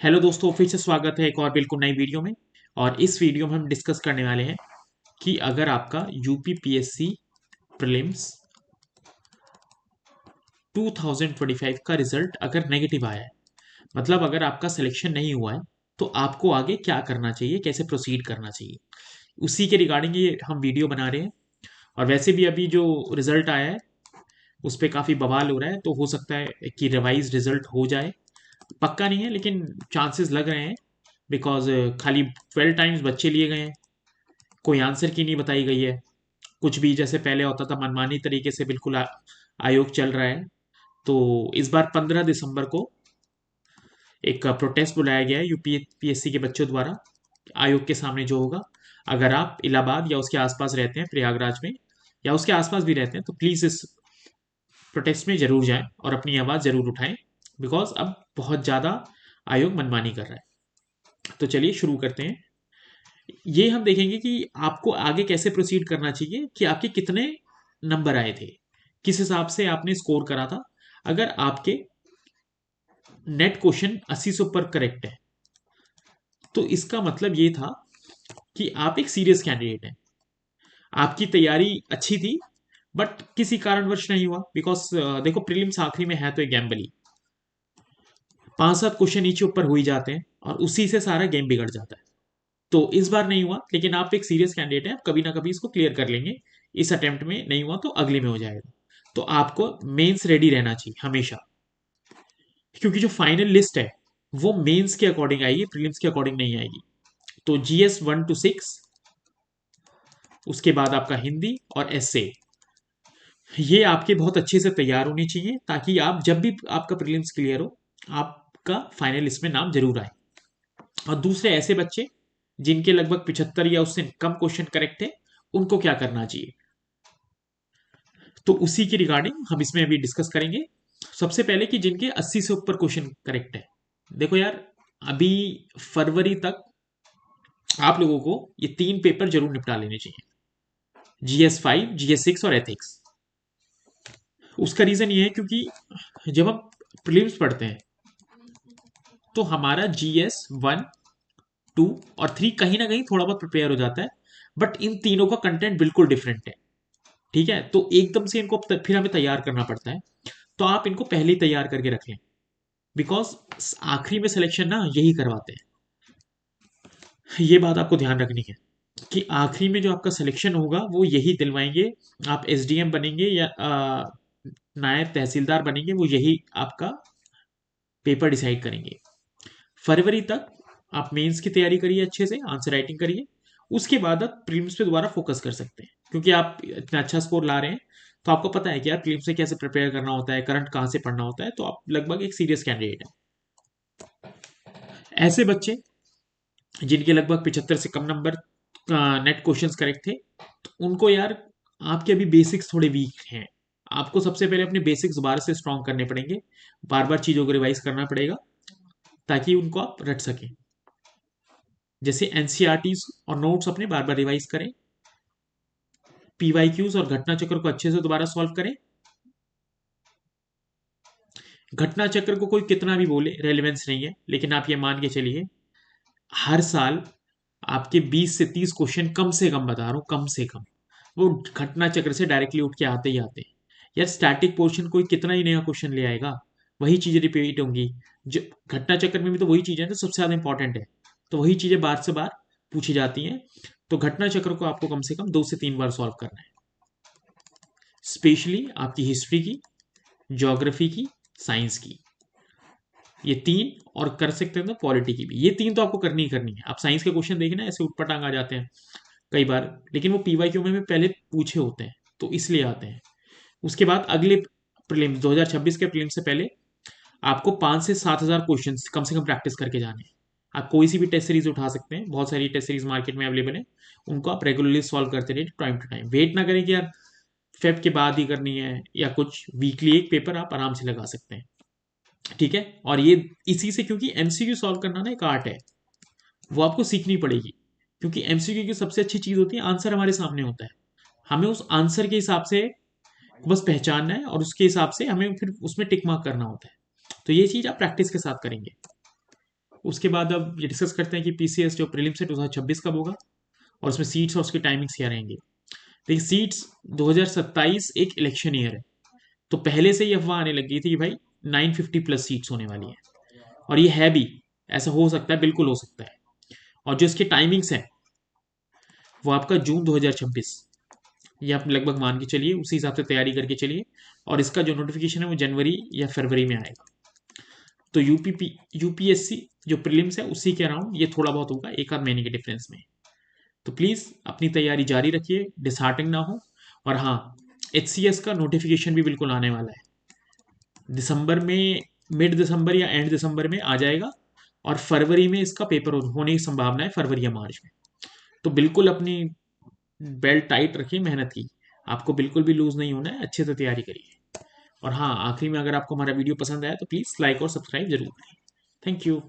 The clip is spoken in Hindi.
हेलो दोस्तों, फिर से स्वागत है एक और बिल्कुल नई वीडियो में। और इस वीडियो में हम डिस्कस करने वाले हैं कि अगर आपका यूपीपीएससी प्रीलिम्स 2025 का रिजल्ट अगर नेगेटिव आया है, मतलब अगर आपका सिलेक्शन नहीं हुआ है, तो आपको आगे क्या करना चाहिए, कैसे प्रोसीड करना चाहिए, उसी के रिगार्डिंग ये हम वीडियो बना रहे हैं। और वैसे भी अभी जो रिजल्ट आया है उस पर काफ़ी बवाल हो रहा है, तो हो सकता है कि रिवाइज रिजल्ट हो जाए। पक्का नहीं है लेकिन चांसेस लग रहे हैं, बिकॉज खाली 12 टाइम्स बच्चे लिए गए हैं, कोई आंसर की नहीं बताई गई है। कुछ भी जैसे पहले होता था मनमानी तरीके से बिल्कुल आयोग चल रहा है। तो इस बार 15 दिसंबर को एक प्रोटेस्ट बुलाया गया है यूपीएससी के बच्चों द्वारा आयोग के सामने जो होगा। अगर आप इलाहाबाद या उसके आसपास रहते हैं, प्रयागराज में या उसके आसपास भी रहते हैं, तो प्लीज़ इस प्रोटेस्ट में जरूर जाएं और अपनी आवाज़ जरूर उठाएं, बिकॉज अब बहुत ज़्यादा आयोग मनमानी कर रहा है। तो चलिए शुरू करते हैं। ये हम देखेंगे कि आपको आगे कैसे प्रोसीड करना चाहिए, कि आपके कितने नंबर आए थे, किस हिसाब से आपने स्कोर करा था। अगर आपके नेट क्वेश्चन 80 से ऊपर करेक्ट है, तो इसका मतलब ये था कि आप एक सीरियस कैंडिडेट हैं, आपकी तैयारी अच्छी थी, बट किसी कारणवश नहीं हुआ। बिकॉज देखो, प्रीलिम्स आखिरी में है तो एक गैम्बल ही, 5-7 क्वेश्चन नीचे ऊपर हो ही जाते हैं और उसी से सारा गेम बिगड़ जाता है। तो इस बार नहीं हुआ, लेकिन आप एक सीरियस कैंडिडेट हैं, आप कभी ना कभी इसको क्लियर कर लेंगे। इस अटेम्प्ट में नहीं हुआ तो अगले में हो जाएगा। तो आपको मेंस रेडी रहना चाहिए हमेशा, क्योंकि जो फाइनल लिस्ट है वो मेंस के अकॉर्डिंग आएगी, प्रीलिम्स के अकॉर्डिंग नहीं आएगी। तो जीएस 1 to 6, उसके बाद आपका हिंदी और एसए, ये आपके बहुत अच्छे से तैयार होने चाहिए, ताकि आप जब भी आपका प्रीलिम्स क्लियर हो, आपका फाइनल लिस्ट में नाम जरूर आए। और दूसरे ऐसे बच्चे जिनके लगभग 75 या उससे कम क्वेश्चन करेक्ट है, उनको क्या करना चाहिए, तो उसी की रिगार्डिंग हम इसमें अभी डिस्कस करेंगे। सबसे पहले कि जिनके 80 से ऊपर क्वेश्चन करेक्ट है। देखो यार, अभी फरवरी तक आप लोगों को ये 3 पेपर जरूर निपटा लेने चाहिए, GS 5, GS 6 और एथिक्स। उसका रीजन ये है क्योंकि जब हम प्रीलिम्स पढ़ते हैं तो हमारा GS 1, 2 और 3 कहीं ना कहीं थोड़ा बहुत प्रिपेयर हो जाता है, बट इन तीनों का कंटेंट बिल्कुल डिफरेंट है। ठीक है, तो एकदम से इनको फिर हमें तैयार करना पड़ता है। तो आप इनको पहले ही तैयार करके रख लें, बिकॉज आखिरी में सिलेक्शन ना यही करवाते हैं। ये बात आपको ध्यान रखनी है कि आखिरी में जो आपका सिलेक्शन होगा वो यही दिलवाएंगे। आप एसडीएम बनेंगे या नायब तहसीलदार बनेंगे, वो यही आपका पेपर डिसाइड करेंगे। फरवरी तक आप मेंस की तैयारी करिए, अच्छे से आंसर राइटिंग करिए। उसके बाद आप प्रीलिम्स पे दोबारा फोकस कर सकते हैं, क्योंकि आप इतना अच्छा स्कोर ला रहे हैं, तो आपको पता है कि यार प्रीलिम्स से कैसे प्रिपेयर करना होता है, करंट कहाँ से पढ़ना होता है, तो आप लगभग एक सीरियस कैंडिडेट हैं। ऐसे बच्चे जिनके लगभग 75 से कम नंबर नेट क्वेश्चंस करेक्ट थे, तो उनको यार, आपके अभी बेसिक्स थोड़े वीक हैं। आपको सबसे पहले अपने बेसिक्स दोबारा से स्ट्रॉन्ग करने पड़ेंगे, बार बार चीज़ों को रिवाइज करना पड़ेगा, ताकि उनको आप रट सकें। जैसे एनसीईआरटीज और नोट्स अपने बार बार रिवाइज करें, पीवाईक्यूज और घटना चक्र को अच्छे से दोबारा सॉल्व करें। घटना चक्र को कोई कितना भी बोले, रेलिवेंस नहीं है, लेकिन आप ये मान के चलिए, हर साल आपके 20 से 30 क्वेश्चन कम से कम, बता रहा हूँ कम से कम, वो घटना चक्र से डायरेक्टली उठ के आते ही आते हैं। यार स्टैटिक पोर्शन कोई कितना ही नया क्वेश्चन ले आएगा, वही चीजें रिपीट होंगी। जो घटना चक्र में भी तो वही चीजें तो सबसे ज्यादा इंपॉर्टेंट है, तो वही चीजें बार से बार पूछी जाती हैं। तो घटना चक्र को आपको कम से कम 2 से 3 बार सॉल्व करना है, स्पेशली आपकी हिस्ट्री की, ज्योग्राफी की, साइंस की, ये तीन। और कर सकते हैं तो पॉलिटी की भी, ये तीन तो आपको करनी ही करनी है। आप साइंस के क्वेश्चन देखना, ऐसे ऊटपटांग आ जाते हैं कई बार, लेकिन वो पीवाईक्यू में पहले पूछे होते हैं, तो इसलिए आते हैं। उसके बाद अगले प्रीलिम्स 2026 के प्रीलिम्स से पहले आपको 5 से 7 हजार क्वेश्चन कम से कम प्रैक्टिस करके जाने हैं। आप कोई सी भी टेस्ट सीरीज उठा सकते हैं, बहुत सारी टेस्ट सीरीज मार्केट में अवेलेबल है, उनको आप रेगुलरली सॉल्व करते रहिए टाइम टू टाइम। वेट ना करें कि यार फेब के बाद ही करनी है, या कुछ वीकली एक पेपर आप आराम से लगा सकते हैं। ठीक है, और ये इसी से, क्योंकि एमसीक्यू सॉल्व करना ना एक आर्ट है, वो आपको सीखनी पड़ेगी। क्योंकि एमसीक्यू की सबसे अच्छी चीज होती है, आंसर हमारे सामने होता है, हमें उस आंसर के हिसाब से बस पहचानना है, और उसके हिसाब से हमें फिर उसमें टिक मार्क करना होता है। तो ये चीज आप प्रैक्टिस के साथ करेंगे। उसके बाद अब ये डिस्कस करते हैं कि पीसीएस जो प्रीलिम्स है 2026 कब होगा, और उसमें सीट्स और उसकी टाइमिंग्स क्या रहेंगी। देखिए सीट्स 2027 एक इलेक्शन ईयर है, तो पहले से ही अफवाह आने लग गई थी कि भाई 950 प्लस सीट्स होने वाली है, और ये है भी, ऐसा हो सकता है, बिल्कुल हो सकता है। और जो इसकी टाइमिंग्स हैं वो आपका जून 2026, ये आप लगभग मान के चलिए, उसी हिसाब से तैयारी करके चलिए। और इसका जो नोटिफिकेशन है वो जनवरी या फरवरी में आएगा। तो यूपीएससी जो प्रीलिम्स है उसी के अराउंड ये थोड़ा बहुत होगा, एक आध महीने के डिफरेंस में। तो प्लीज़ अपनी तैयारी जारी रखिए, डिसहार्टिंग ना हो। और हाँ, एचसीएस का नोटिफिकेशन भी बिल्कुल आने वाला है, दिसंबर में, मिड दिसंबर या एंड दिसंबर में आ जाएगा। और फरवरी में इसका पेपर होने की संभावना है, फरवरी या मार्च में। तो बिल्कुल अपनी बेल्ट टाइट रखिए, मेहनत की, आपको बिल्कुल भी लूज नहीं होना है, अच्छे से तैयारी करिए। और हाँ, आखिरी में अगर आपको हमारा वीडियो पसंद आया तो प्लीज़ लाइक और सब्सक्राइब जरूर करें। Thank you.